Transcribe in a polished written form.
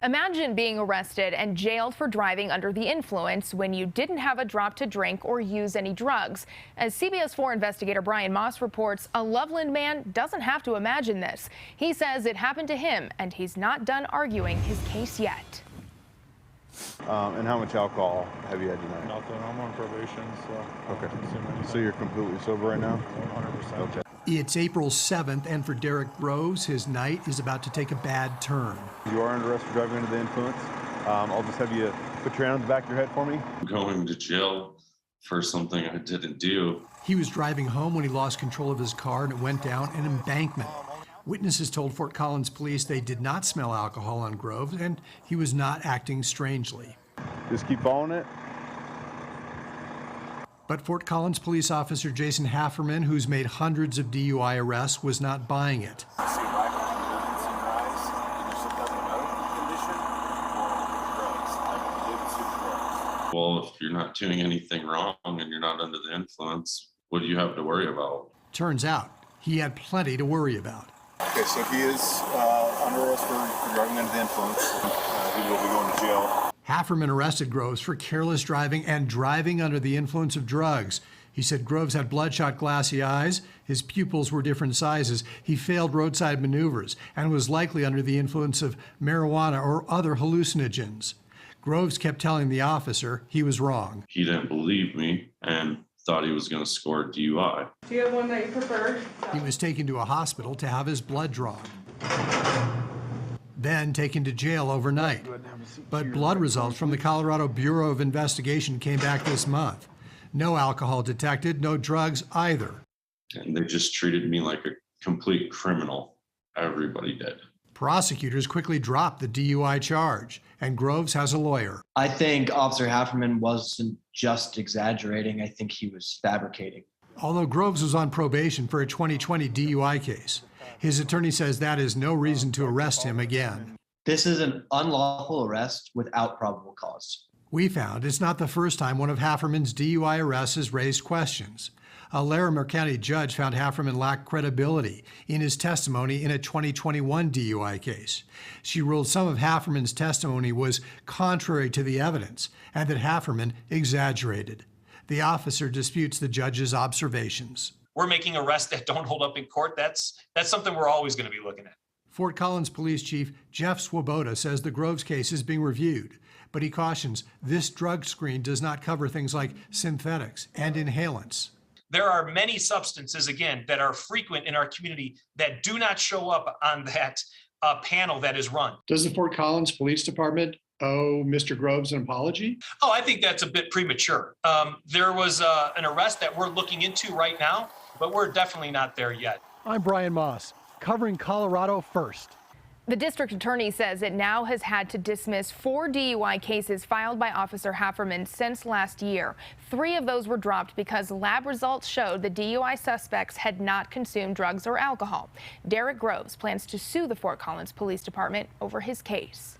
Imagine being arrested and jailed for driving under the influence when you didn't have a drop to drink or use any drugs. As CBS 4 investigator Brian Moss reports, a Loveland man doesn't have to imagine this. He says it happened to him, and he's not done arguing his case yet. And how much alcohol have you had tonight? Nothing. I'm on probation, so I don't consume anything. So you're completely sober right now? 100%. Okay. It's April 7th, and for Derek Groves, his night is about to take a bad turn. You are under arrest for driving under the influence. I'll just have you put your hand on the back of your head for me. Going to jail for something I didn't do. He was driving home when he lost control of his car and it went down an embankment. Witnesses told Fort Collins police they did not smell alcohol on Groves, and he was not acting strangely. Just keep following it. But Fort Collins police officer Jason Hafferman, who's made hundreds of DUI arrests, was not buying it. Well, if you're not doing anything wrong and you're not under the influence, what do you have to worry about? Turns out he had plenty to worry about. Okay, so he is under arrest for driving under the influence. He will be going to jail. Hafferman arrested Groves for careless driving and driving under the influence of drugs. He said Groves had bloodshot, glassy eyes, his pupils were different sizes, he failed roadside maneuvers, and was likely under the influence of marijuana or other hallucinogens. Groves kept telling the officer he was wrong. He didn't believe me and thought he was going to score a DUI. Do you have one that you prefer? He was taken to a hospital to have his blood drawn, then taken to jail overnight. But blood results from the Colorado Bureau of Investigation came back this month. No alcohol detected, no drugs either. And they just treated me like a complete criminal. Everybody did. Prosecutors quickly dropped the DUI charge, and Groves has a lawyer. I think Officer Hafferman wasn't just exaggerating. I think he was fabricating. Although Groves was on probation for a 2020 DUI case, his attorney says that is no reason to arrest him again. This is an unlawful arrest without probable cause. We found it's not the first time one of Hafferman's DUI arrests has raised questions. A Larimer County judge found Hafferman lacked credibility in his testimony in a 2021 DUI case. She ruled some of Hafferman's testimony was contrary to the evidence and that Hafferman exaggerated. The officer disputes the judge's observations. We're making arrests that don't hold up in court. That's something we're always going to be looking at. Fort Collins Police Chief Jeff Swoboda says the Groves case is being reviewed, but he cautions this drug screen does not cover things like synthetics and inhalants. There are many substances, again, that are frequent in our community that do not show up on that panel that is run. Does the Fort Collins Police Department owe Mr. Groves an apology? Oh, I think that's a bit premature. There was an arrest that we're looking into right now, but we're definitely not there yet. I'm Brian Moss, covering Colorado first. The district attorney says it now has had to dismiss 4 DUI cases filed by Officer Hafferman since last year. 3 of those were dropped because lab results showed the DUI suspects had not consumed drugs or alcohol. Derek Groves plans to sue the Fort Collins Police Department over his case.